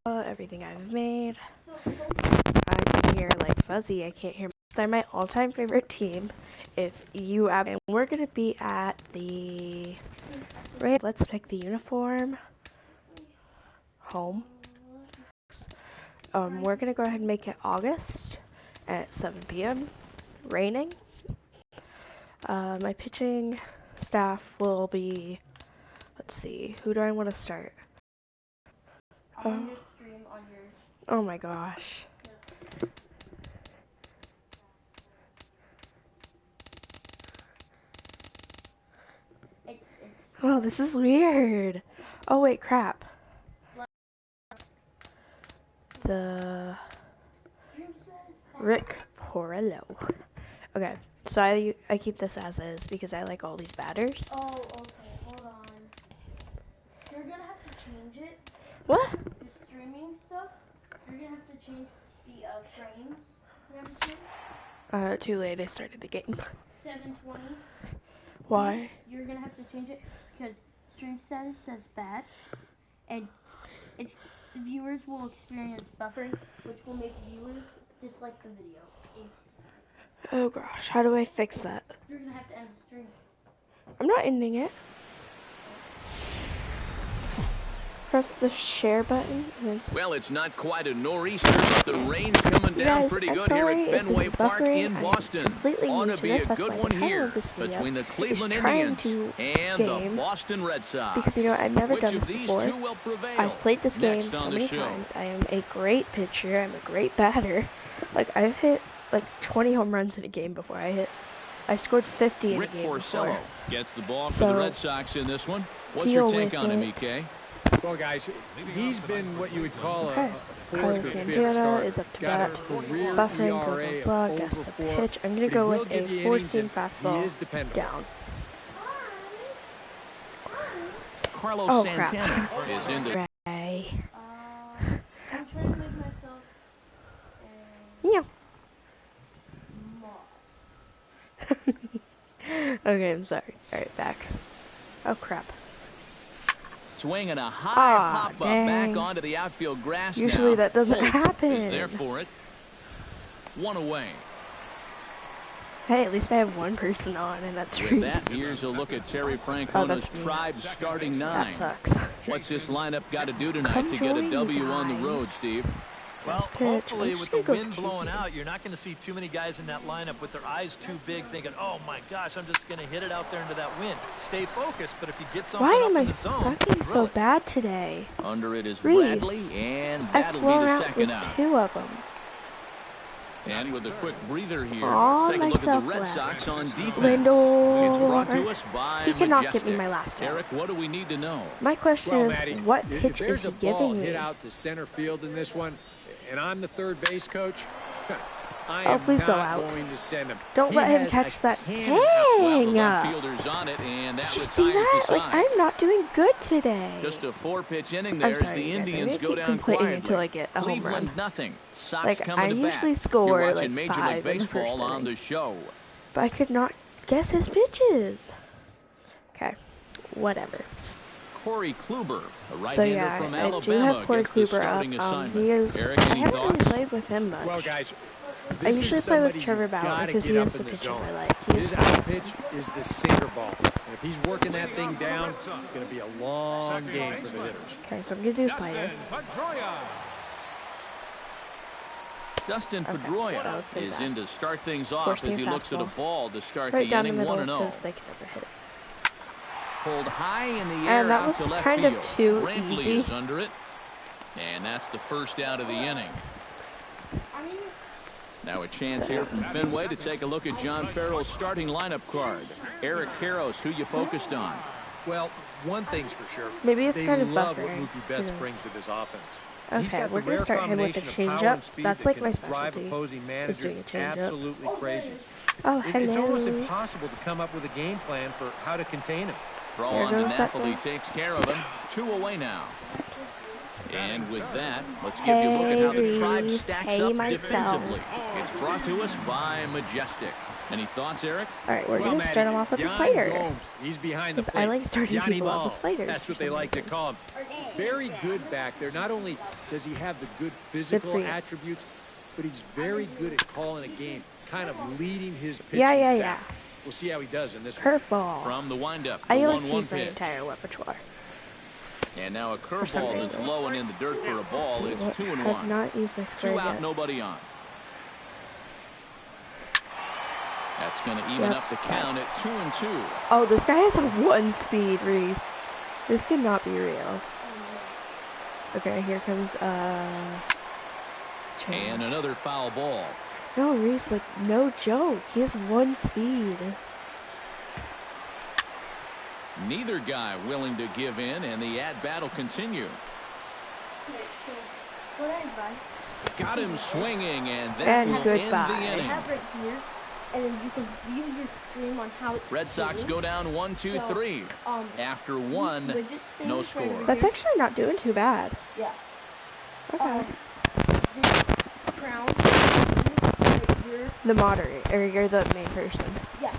everything I've made. I can hear like Fuzzy. I can't hear. They're my all-time favorite team. If you have, and we're gonna be at the right. Let's pick the uniform. Home. We're gonna go ahead and make it August at 7 p.m. Raining. My pitching staff will be. Let's see. Who do I want to start? On your stream, on yours. Oh my gosh. Oh, this is weird. Oh wait, crap. The Rick Porello. Okay, so I keep this as is because I like all these batters. Oh, okay. Hold on. You're gonna have to change it. What? The streaming stuff. You're gonna have to change the frames and everything. Too late. I started the game. 720. Why? You're gonna have to change it because stream status says bad, and the viewers will experience buffering, which will make viewers dislike the video instantly. Oh gosh, how do I fix that? You're gonna have to end the stream. I'm not ending it. Press the share button. And then Well, it's not quite a nor'easter, but the rain's coming down pretty good here at Fenway Park in Boston. Ought to be a good one here between the Cleveland Indians and the Boston Red Sox. because you know I've never Which done of this these before. two will prevail? I've played this game Next so on the many show. times. I am a great pitcher. I'm a great batter. Like I've hit like 20 home runs in a game before. I scored 50 in Rick a game Porcello before. gets the ball for So, the Red Sox in this one. What's deal your take with on him, it. EK? Well, guys, he's been what you would call Okay. a Carlos fourth or fifth Santana start. is up to Got bat. a career Buffing, ERA blah, of blah, over guess the 4. pitch. I'm going to But go he will with give you a innings, 14 and fastball he is dependable. down. Carlos Oh, Santana crap. is in the Right. I'm trying to make myself Yeah. more. Okay, I'm sorry. Alright, back. Oh, crap. swinging a high Aw, pop-up dang. back onto the outfield grass now. Usually that doesn't Holt happen. is there for it. One away. Hey, at least I have one person on, and that's With Reese. that, here's a look at Terry Oh, Francona's that's me. Tribe starting That nine. sucks. What's this lineup got to do tonight Come to get a join W me, on the guys. road, Steve? Well, pitch. hopefully I'm with just the gonna go wind to blowing Tuesday. out, you're not going to see too many guys in that lineup with their eyes too big thinking, oh my gosh, I'm just going to hit it out there into that wind. Stay focused, but if you get something Why up am I in the zone, sucking drill so it. bad today? Under it is Reese. Bradley, and I've that'll be flown the out second with out. 2 of them. And with a quick breather here, All let's take a look at the myself Red left. Sox on defense. Lindor. It's brought to us by He cannot Majestic. get me my last out. Eric, what do we need to know? My question Well, is, Maddie, what if pitch there's is a he ball giving hit me? out to center field in this one, and I'm the third base coach, I Oh, am please not go out. going to send him. Don't He let him has catch a that. cannon. Well, the Dang! left fielder's on it, and that Did you see retires that? the Like, side. I'm not doing good today. Just a 4-pitch inning I'm there as sorry, the you guys. I'm Indians gonna go keep down complaining quietly. until I get a home Cleveland run. nothing. Sox Like, coming I to bat. usually score, You're like, watching Major 5 League in the first Baseball on inning. the show. But I could not guess his pitches. Okay, whatever. Corey Kluber, a So right-hander yeah, from I do Alabama, have Corey gets the Kluber starting up. assignment. He is. Eric, I any haven't really thoughts? played with him much. Well, guys, I this usually is play with somebody Trevor you've Bauer gotta because get he up has in the the pitches zone. I like. He's His out pitch is the sinker ball. And if he's working that thing down, it's going to be a long game for the hitters. Okay, so I'm gonna do slider. Dustin Okay, that Pedroia was pretty is bad. in to start things off Four-seam as he looks at a fastball. ball to start Right the down the inning middle 1-0. because they can never hit it. Pulled high in the air And that out was to left kind field. of too Brantley easy. is under it. And that's the first out of the inning. Now a chance here from Fenway to take a look at John Farrell's starting lineup card. Eric Karros, who you focused on? Well, one thing's for sure. Maybe it's they kind of love buffering. what Mookie Who Betts knows? brings to this offense. He's Okay, got we're the gonna rare start him with the combination of power changeup. and speed That's that like can my drive specialty. opposing Is managers doing a changeup. absolutely crazy. Oh, It's almost hello. impossible to come up with a game plan for how to contain him. Throw There on to goes that Napoli one. takes care of him. 2 away now. And with that, let's give you a look at how the Hey, Tribe Reese. stacks Hey, up myself. defensively. It's brought to us by Majestic. Any thoughts, Eric? All right, we're Well, gonna start him off with the Yan slider. Gomes, he's behind the Because plate. I like starting Yanni people off Ball, with sliders that's for what they some like to reason. call him. very good back there. Not only does he have the good physical attributes, but he's very good at calling a game, kind of leading his pitching staff. Yeah. We'll see how he does in this curveball. From the windup, I like to use my entire repertoire. And now a curveball that's low and in the dirt for a ball. It's 2-1. Not used my square 2 out, yet. nobody on. That's going to even up the count at 2-2. Oh, this guy has a 1 speed, Reese. This cannot be real. Okay, here comes and another foul ball. No, Reese, like, no joke. He has 1 speed. Neither guy willing to give in, and the at-bat will continue. Got him swinging, and that will end the inning. And then you can view your stream on how it's Red Sox go down 1-2-3. After 1, no score. That's actually not doing too bad. Yeah. Okay. The crown, the moderator, or you're the main person. Yes,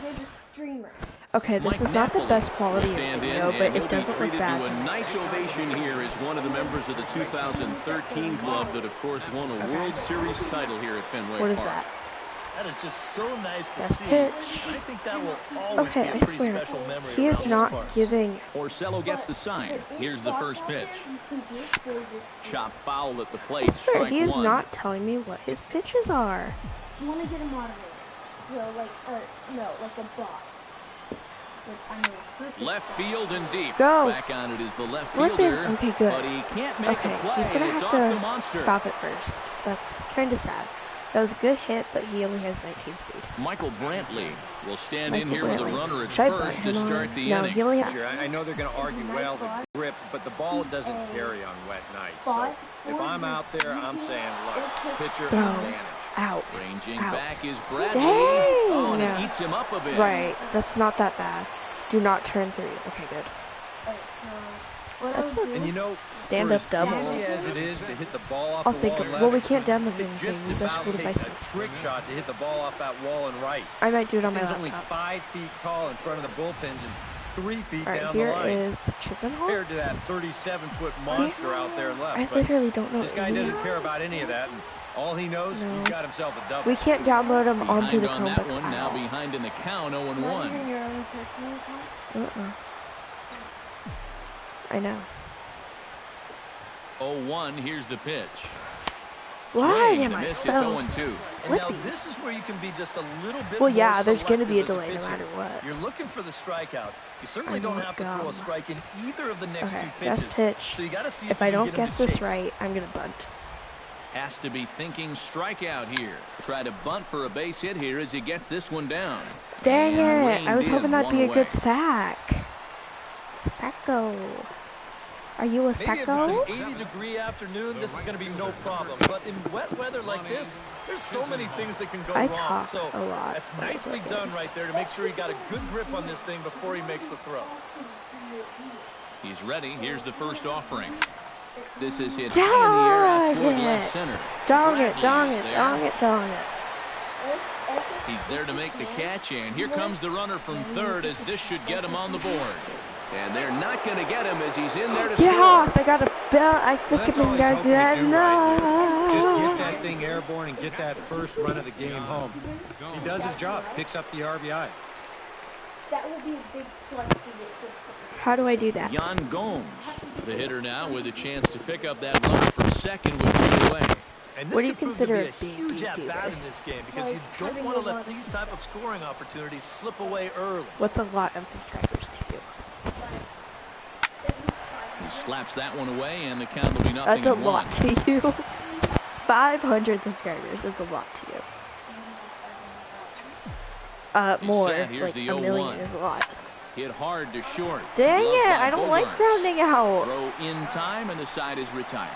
you're the streamer. Okay, this is not the best quality video, but it doesn't look bad. A nice ovation here as one of the members of the 2013 club that, of course, won a World Series title here at Fenway Park. What is that? That is just so nice to see. Pitch. I think that will always be a pretty special memory. He is not giving. Orsello gets the sign. Here's the first pitch. Chop foul at the plate. He is not telling me what his pitches are. You want to get a moderator. So, like a bot. Left field and deep. Go. Back on it is the left fielder. Okay, good. But he can't make a play. He's gonna It's have off the to monster. stop it first. That's kind of sad. That was a good hit, but he only has 19 speed. Michael Brantley will stand in here with a runner at Should first to start the inning. He only has... I know they're going to argue, well, the grip, but the ball doesn't carry on wet nights. So if I'm out there, I'm saying, look, pitcher advantage. Out. Ranging back is Bradley. Dang. Oh, and it eats him up a bit. Right. That's not that bad. Do not turn 3. Okay, good. That's and you know, stand up double. Easy as it is to hit the ball off I'll the think wall. well, we can't demo it things. just about takes a trick shot to hit the ball off that wall and right. I might do it on my He's laptop. only 5 feet tall in front of the bullpens and 3 feet down the here line. is Chisenhall. Compared to that 37-foot monster out there left. I literally don't know. This guy doesn't care about any of that. And all he knows, he's got himself a double. We can't download him onto the Chromebooks. Chromebooks. Now behind in the count, 0-1. I know. 0-1, here's the pitch. Why Swing, am the I miss, so it's 0-2. And now this is where you can be just a little bit well, yeah, more there's going to be a selective delay as no matter what. You're looking for the strikeout. You certainly don't have to throw a strike in either of the next 2 pitches. Best pitch. So you got to see if I don't guess this right, I'm going to bunt. Has to be thinking strikeout here. Try to bunt for a base hit here as he gets this one down. Dang and it. I was hoping that'd be a good away. sack. Sacco. Are you a Maybe sacco? if it's an 80-degree afternoon, this is going to be no problem. But in wet weather like this, there's so many things that can go wrong. talk So a lot. that's nicely done right there to make sure he got a good grip on this thing before he makes the throw. He's ready. Here's the first offering. This is hit high in the air out toward left center. Dong it, Bradley dong is it, there. dong it, dong it. He's there to make the catch, and here comes the runner from third as this should get him on the board. And they're not going to get him as he's in there to Get score. off! I got a bell. I think it's in there. Just get that thing airborne and get that first run of the game home. He does his job, picks up the RBI. That will be a big plus to this. How do I do that? Yan Gomes, the hitter now, with a chance to pick up that runner for second with 2 away. And this What do you could prove consider to a be a big huge deal? at-bat in this game because you don't want to let these type of scoring opportunities slip away early. What's a lot of subscribers to you? He slaps that one away, and the count will be That's nothing a in lot one. to you. 500 subscribers is a lot to you. More, set. Here's like the a million 0-1. is a lot. Hit hard to short. Dang Glove it, by I don't like Bogarts. grounding out. Throw in time, and the side is retired.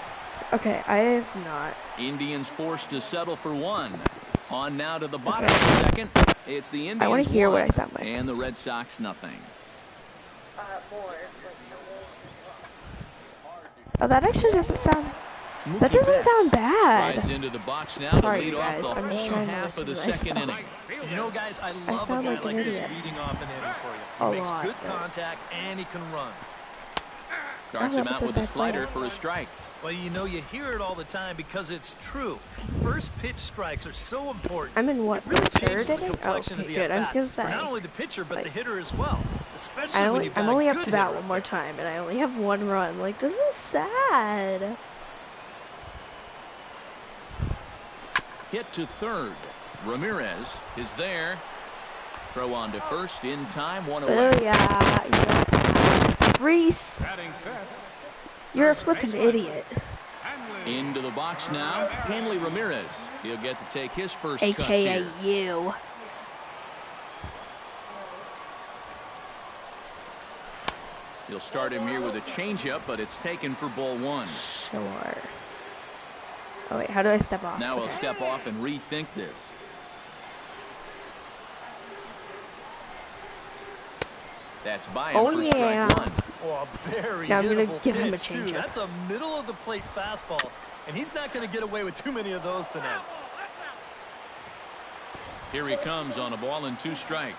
Okay, I have not. Indians forced to settle for 1. On now to the bottom of the second. It's the Indians I want to hear 1, what I sound like. and the Red Sox nothing. Oh, that actually doesn't sound... That Mookie doesn't Betts sound bad. Slides into the box now Sorry, to lead guys, off the I'm just home trying to half of the listen to second myself. inning. You know, guys, I love a sound guy like an like this idiot. leading off an inning for you. A He makes lot, good but- contact and he can run. Starts him out with a slider for a strike. Well, you know, you hear it all the time because it's true. First pitch strikes are so important. I'm in what, really third inning? Oh, okay, good. I was going to say. For not only the pitcher, but the hitter as well. Especially I'm only up to bat one more time, and I only have one run. Like, this is sad. Hit to third. Ramirez is there. Throw on to first in time, one away. Oh, yeah. Reese. You're a flippin' idiot. Into the box now, Hanley Ramirez. He'll get to take his first cuts AKA here. you. He'll start him here with a changeup, but it's taken for ball one. Sure. Oh, wait, how do I step off? Now he'll step off and rethink this. That's by him for strike one. Oh, very now I'm going to give pitch him a changeup. That's a middle of the plate fastball, and he's not going to get away with too many of those tonight. Here he comes on a ball and 2 strikes.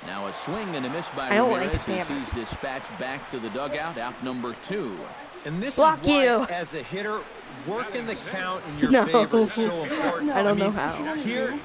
Now a swing and a miss by Ramirez as he's dispatched back to the dugout, out number 2. And this Block is why, you. as a hitter, working the count in your favor is so important. I don't know how. Here,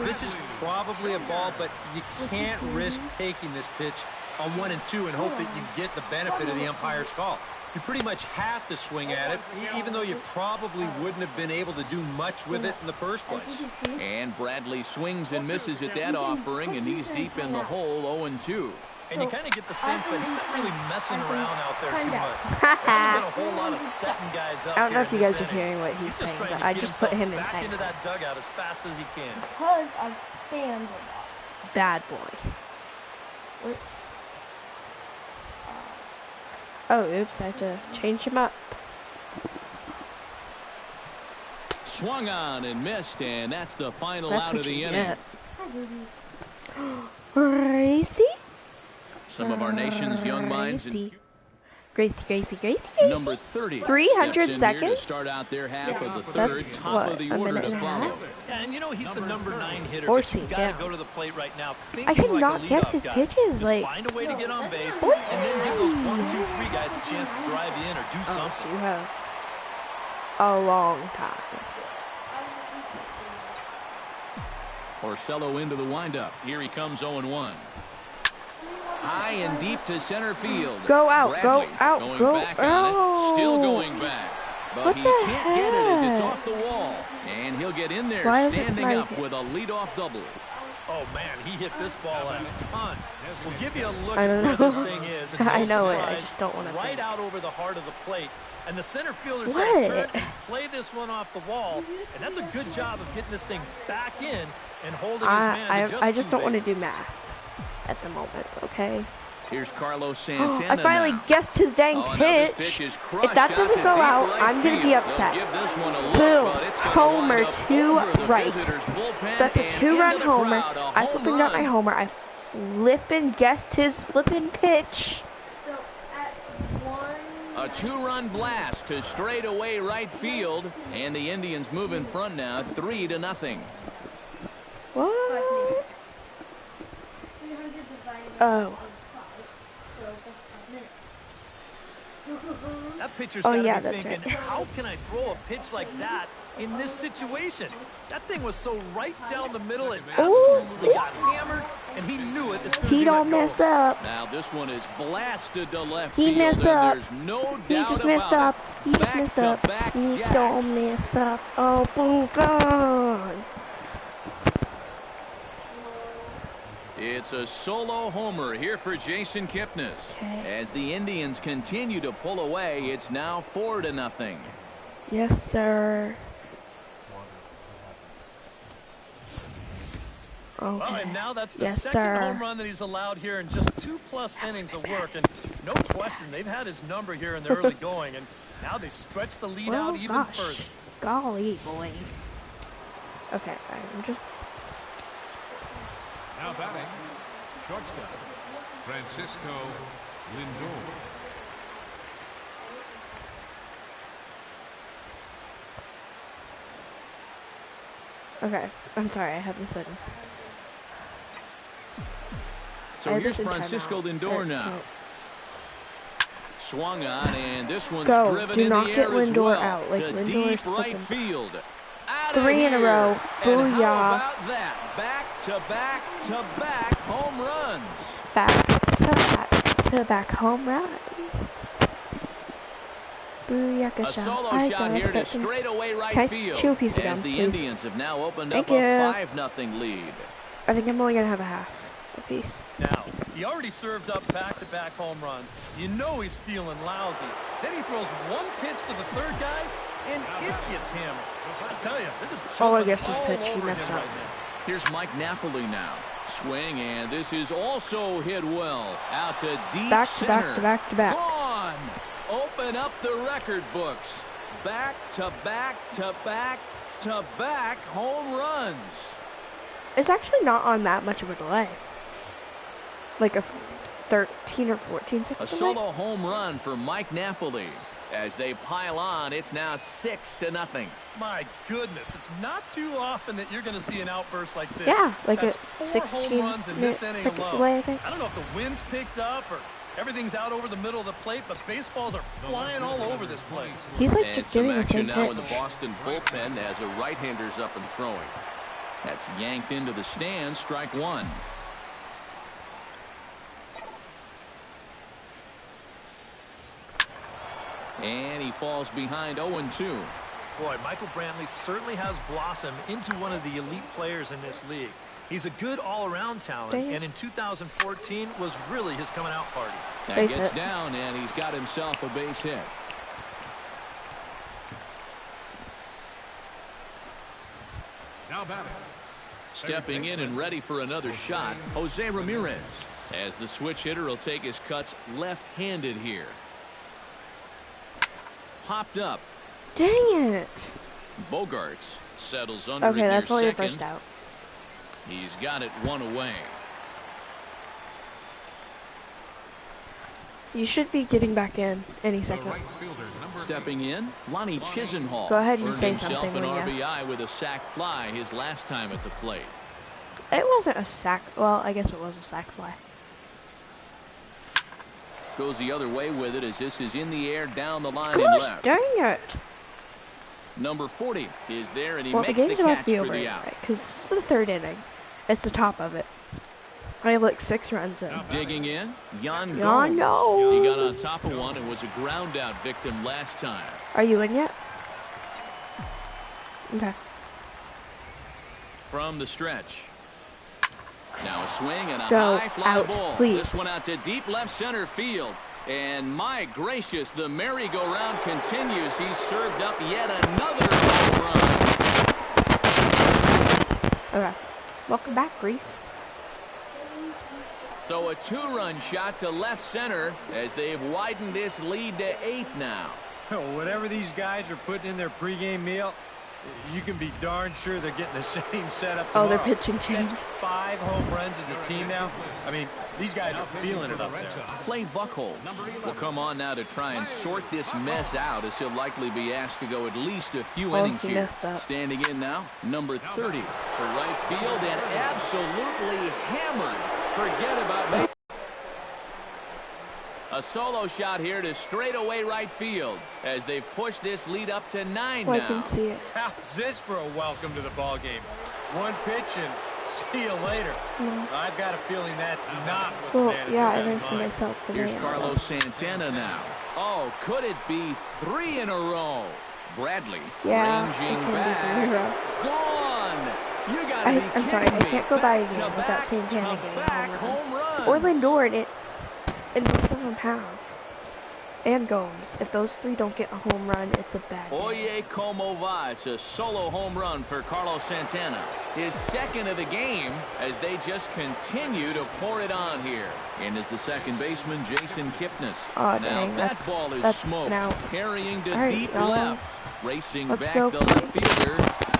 this is probably a ball, but you can't risk taking this pitch on 1 and 2 and hope that you get the benefit of the umpire's call. You pretty much have to swing at it, even though you probably wouldn't have been able to do much with it in the first place. And Bradley swings and misses at that offering, and he's deep in the hole, 0-2. And you kind of get the sense that he's not really messing around out there too much. There's been a whole lot of setting guys up. I don't know if you guys are inning. hearing what he's saying, trying but to I get just put him in back time. into that dugout as fast as he can. Because I'm standing. Bad boy. Wait. Oh, oops, I have to change him up. Swung on and missed, and that's the final That's out what of the you inning. get. Gracie? Some of our nation's young minds. Gracie. Number 30. 300 steps in here seconds? to start out their half of the third. That's Top of what, the a order minute to and a follow. half? Yeah, and you know he's the number 9 hitter, Or but you've got yeah. to go to the plate right now thinking I cannot like a guess leadoff his guy. pitches, Just like- find a way to get on base, Boy. and then give those 1, 2, 3 guys a chance to drive you in or do Oh, something. so you have a long time. Porcello into the windup. Here he comes 0-1. High and deep to center field. Go out, Bradley go out, going go back out. on it. Still going back. But What he the can't get it as it's heck? off the wall. And he'll get in there Why is it standing sliding? up with a leadoff double. Oh, man, he hit this ball a ton. We'll give you a look I at don't where know. this thing is. And I no know it, I surprise, just don't wanna right think. out over the heart of the plate. And the center fielder's What? going to turn and play this one off the wall. And that's a good job of getting this thing back in and holding his man to just I just don't want to bases. do math at the moment, okay? Here's Carlos Santana. I finally now. guessed his dang Oh, now this pitch pitch. is crushed If that out doesn't to go deep out, right I'm going to be field. upset. They'll give this one a look, Boom. but it's gonna Homer wind up to over the right. visitors' bullpen That's a and 2-run into the homer. crowd, a I home flipping got my run. homer. I flipping guessed his flipping pitch. So at 1. A 2-run blast to straightaway right field, and the Indians move in front now, 3-0. What? 300 divided Oh. That pitcher's Oh, got to yeah, be that's thinking, right. how can I throw a pitch like that in this situation? That thing was so right down the middle, it absolutely got hammered, and he knew it as soon as He he don't let mess go. up. Now this one is blasted to left He field, messed and up. there's no He doubt just messed about up. it. He just messed up. Back-to-back He jacks. don't mess up. Oh, boom, gone. It's a solo homer here for Jason Kipnis. Okay. As the Indians continue to pull away, it's now 4-0. Yes, sir. Okay. Well, and now that's the Yes, second sir. home run that he's allowed here in just 2+ innings of work. And no question, they've had his number here in the early going. And now they stretch the lead Well, out even gosh. further. Golly, boy. Okay, I'm just... Now batting, shortstop, Francisco Lindor. Okay, I'm sorry, I have this in. So here's Francisco Lindor now. Swung on, and this one's Go. driven Do in not the get air as Lindor well. out. Like, To Lindor's deep right freaking- field. Out 3 in a here. row. And how Booyah. about that? Back-to-back-to-back home runs. Back-to-back home runs. Booyakasha. A solo Alright, shot guys, here to get some- straightaway right Okay, field. chew a piece of as gum, the please. Indians have now opened Thank up you. a 5-0 lead. I think I'm only going to have a half a piece. Now, he already served up back-to-back home runs. You know he's feeling lousy. Then he throws one pitch to the third guy, and it gets hammered. I tell you, they're just Oh, I jumping guess his all pitch, he over messed him up. right now. Here's Mike Napoli now. Swing, and this is also hit well. Out to deep Back to center. back to back to back. Gone. Open up the record books. Back to back to back to back home runs. It's actually not on that much of a delay. Like a 13 or 14 A second delay. solo home run for Mike Napoli. As they pile on, it's now 6-0. My goodness, it's not too often that you're going to see an outburst like this. Yeah, like That's a 4 16 home runs in this inning second alone. delay, I think. I don't know if the wind's picked up or everything's out over the middle of the plate, but baseballs are flying all over this place. He's like And just some doing the action same now in the pitch. Boston bullpen as a right-hander's up and throwing. That's yanked into the stands, strike one. And he falls behind 0-2. Boy, Michael Brantley certainly has blossomed into one of the elite players in this league. He's a good all-around talent, Dang. and in 2014 was really his coming-out party. That Base gets hit. down, and he's got himself a base hit. Now batting. Stepping in and ready for another shot, Jose Ramirez. As the switch hitter will take his cuts left-handed here. Popped up. Dang it. Bogarts settles under Okay, at that's near only the second. first out. He's got it one away. You should be getting back in any The second. right fielder, number Stepping in, Lonnie Chisenhall. Go ahead and earned say himself something an when you- RBI with a sac fly his last time at the plate. It wasn't a sack. Well, I guess it was a sack fly. Goes the other way with it as this is in the air down the line and Gosh, left. dang it. Number 40 is there, and he Well, the makes the game's about catch to be for over, the out. right? Because this is the third inning. It's the top of it. I have like 6 runs in. Digging in, Yan Yan Gomes. He got on Gomes. top of one and was a ground out victim last time. Are you in yet? Okay. From the stretch. Now a swing and a Go high fly out, ball. please. This one out to deep left center field. And my gracious, the merry-go-round continues. He's served up yet another home run. Okay. Welcome back, Reese. So a 2-run shot to left center as they've widened this lead to 8 now. Whatever these guys are putting in their pregame meal, you can be darn sure they're getting the same setup Oh, tomorrow. their pitching change. That's 5 home runs as a team now. I mean, these guys are feeling it up there. Clay Buchholz will come on now to try and sort this mess out as he'll likely be asked to go at least a few Oh, innings he here. messed up. Standing in now, number 30 for right field and absolutely hammered. Forget about me. A solo shot here to straightaway right field as they've pushed this lead up to 9 Oh, I now. can see it. How's this for a welcome to the ball game? One pitch and see you later. No. I've got a feeling that's not what Well, the manager's yeah, I got in ran for mind. myself today. Here's Carlos Santana now. Oh, could it be 3 in a row? Bradley Yeah, ranging I can't back. do 3 in a row. Gone. You gotta be I'm sorry, I kidding me. can't go by again Back-to-back without saying Santana getting a back home run. home run. Or Lindor and both of them have. And Gomes. If those 3 don't get a home run, it's a bad day. Oye como va. It's a solo home run for Carlos Santana. His second of the game as they just continue to pour it on here. And is the second baseman, Jason Kipnis. Aw, Now dang, that that's- ball is that's smoked. now- Carrying to Alright, deep y'all. left. Racing Let's back go. the left fielder.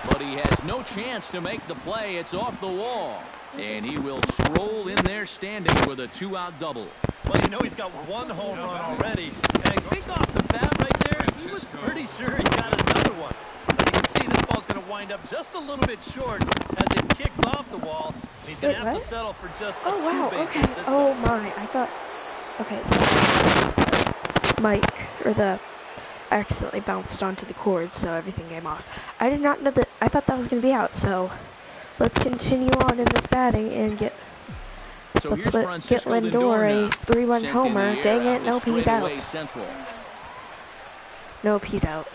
But he has no chance to make the play. It's off the wall. And he will stroll in there standing with a 2-out double. Well, you know he's got 1 home run already. And I think off the bat right there, he was pretty sure he got another one. But you can see this ball's going to wind up just a little bit short as it kicks off the wall. And he's going to Wait, have what? to settle for just a Oh, wow, 2-base okay. hit this Oh, time. my. I thought... Okay. mic, or I accidentally bounced onto the cord, so everything came off. I did not know that. I thought that was going to be out, so let's continue on in this batting and get Lindor a 3-run homer. Dang it, nope, he's out. Nope, he's out.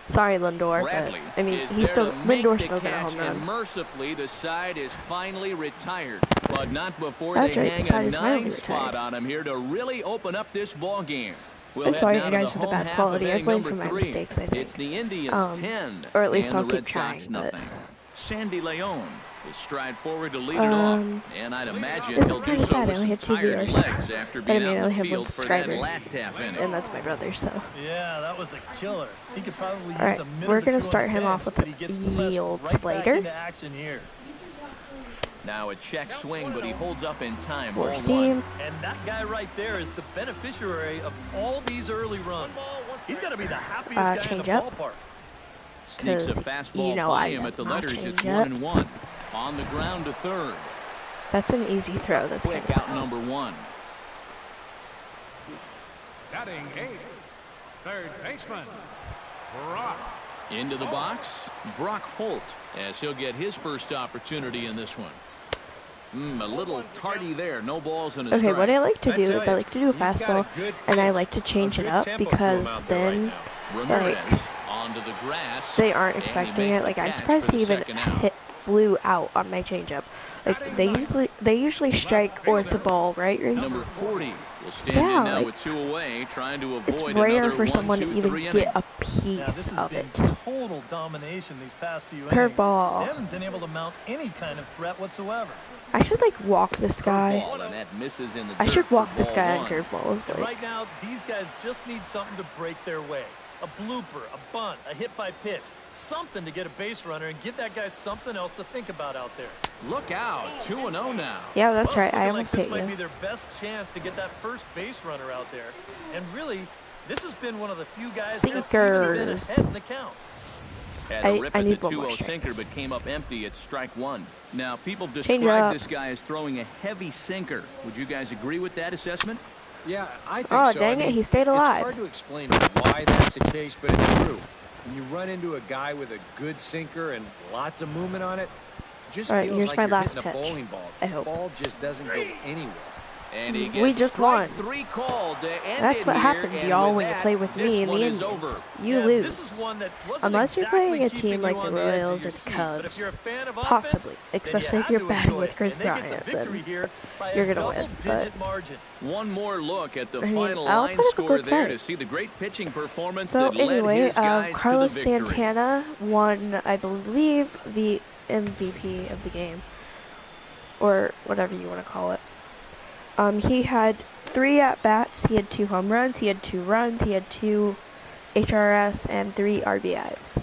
Sorry, Lindor, but I mean, Lindor's still got a home run. And mercifully, the side is finally retired, but not before they hang a 9 spot on him here to really open up this ball game. I'm sorry, you guys, for the bad quality. I've learned from my mistakes, I think. It's the Indians 10, or at least and I'll the keep Red Sox trying. nothing. Sandy Leon will stride forward to lead it off, and I'd imagine he'll do so with some tired legs after being out in the field for that last half inning. And that's my brother, so. Yeah, that was a killer. He could probably use Alright, a minute we're going or to two start on him the off bench, with but he a gets pressed yield right back Slater. into action here. Now a check swing, but he holds up in time. For Ball seam. 1. And that guy right there is the beneficiary of all these early runs. He's got to be the happiest guy in the ballpark. Sneaks a fastball by him at the letters. It's 1-1. On the ground to third. That's an easy throw. That's quick out number 1. Batting 8th, third baseman, Brock. Into the box, Brock Holt, as he'll get his first opportunity in this one. A little tardy there. No balls in a strike. Okay, what I like to do is I like to do a fastball, and I like to change it up because then, like, onto the grass, they aren't expecting it. Like, I'm surprised he even flew out on my changeup. Like, they usually strike or it's a ball, right? Number 40 will stand in now with 2 away, trying to avoid it's rare for someone to even get a piece of it. Total domination these past few innings. Curveball. They haven't been able to mount any kind of threat whatsoever. I should like walk this guy. I should walk this guy on curveballs. Like. Right now, these guys just need something to break their way. A blooper, a bunt, a hit by pitch. Something to get a base runner and give that guy something else to think about out there. Look out, 2-0 now. Yeah, that's right. I almost hit you. This might be their best chance to get that first base runner out there. And really, this has been one of the few guys that's even been ahead in the count. Had a rip at the 2-0 sinker, but came up empty at strike 1. Now, people describe this guy as throwing a heavy sinker. Would you guys agree with that assessment? Yeah, I think so. Oh, dang it, he stayed alive. It's hard to explain why that's the case, but it's true. When you run into a guy with a good sinker and lots of movement on it, it just feels like you're hitting a bowling ball. The ball just doesn't go anywhere. And he gets we just won. 3 called to end That's what happens, y'all, when you play with me and the Indians. You lose. This is one that unless you're playing a team like the Royals or the Cubs. Possibly. Especially if you're batting with Chris Bryant. Then you're going to win. But one more look at the final line score there to see the great pitching performance that led his guys Carlos to the victory. Santana won, I believe, the MVP of the game. Or whatever you want to call it. He had 3 at-bats, he had 2 home runs, he had 2 runs, he had 2 HRS, and 3 RBIs.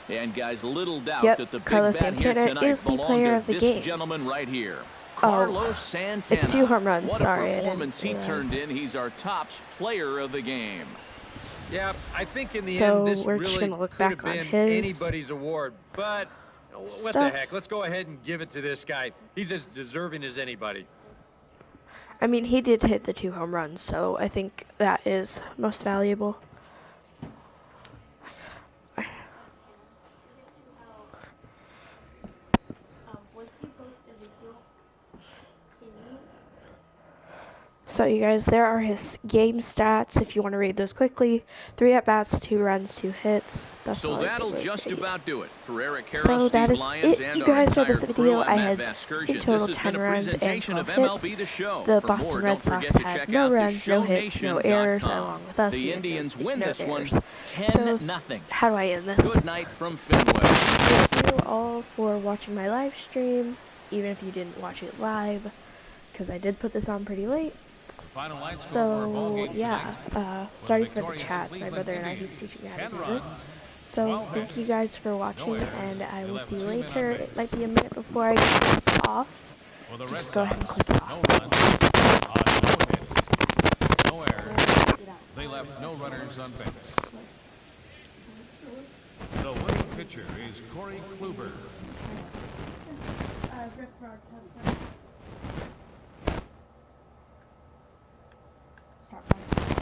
And guys, little doubt that the big Carlos bat here Santana tonight is the player belonged to of the this game. gentleman right here. Carlos Santana. It's 2 home runs, what sorry. What a performance he turned in. He's our top player of the game. Yeah, I think in the end this really look could have back been on anybody's award, but what the heck? Let's go ahead and give it to this guy. He's as deserving as anybody. I mean, he did hit the 2 home runs, so I think that is most valuable. So you guys, there are his game stats if you want to read those quickly. 3 at-bats, 2 runs, 2 hits. That's so that'll just about do it for Eric Harris, so Steve that is Lyons, it, and you guys, for our this video. I had in total 10 runs and 12 hits. The Boston Red Sox had no runs, no hits, no errors, along with us. The Indians win this one 10-0. How do I end this? Good night from Fenway. Thank you all for watching my live stream, even if you didn't watch it live, because I did put this on pretty late. So, yeah, sorry for the chats. My brother and I, he's teaching me how to do this. So, thank you guys for watching, and I will see you later. It might be a minute before I get this off. So just go ahead and click it off. No errors. They left no runners on base. The winning pitcher is Corey Kluber.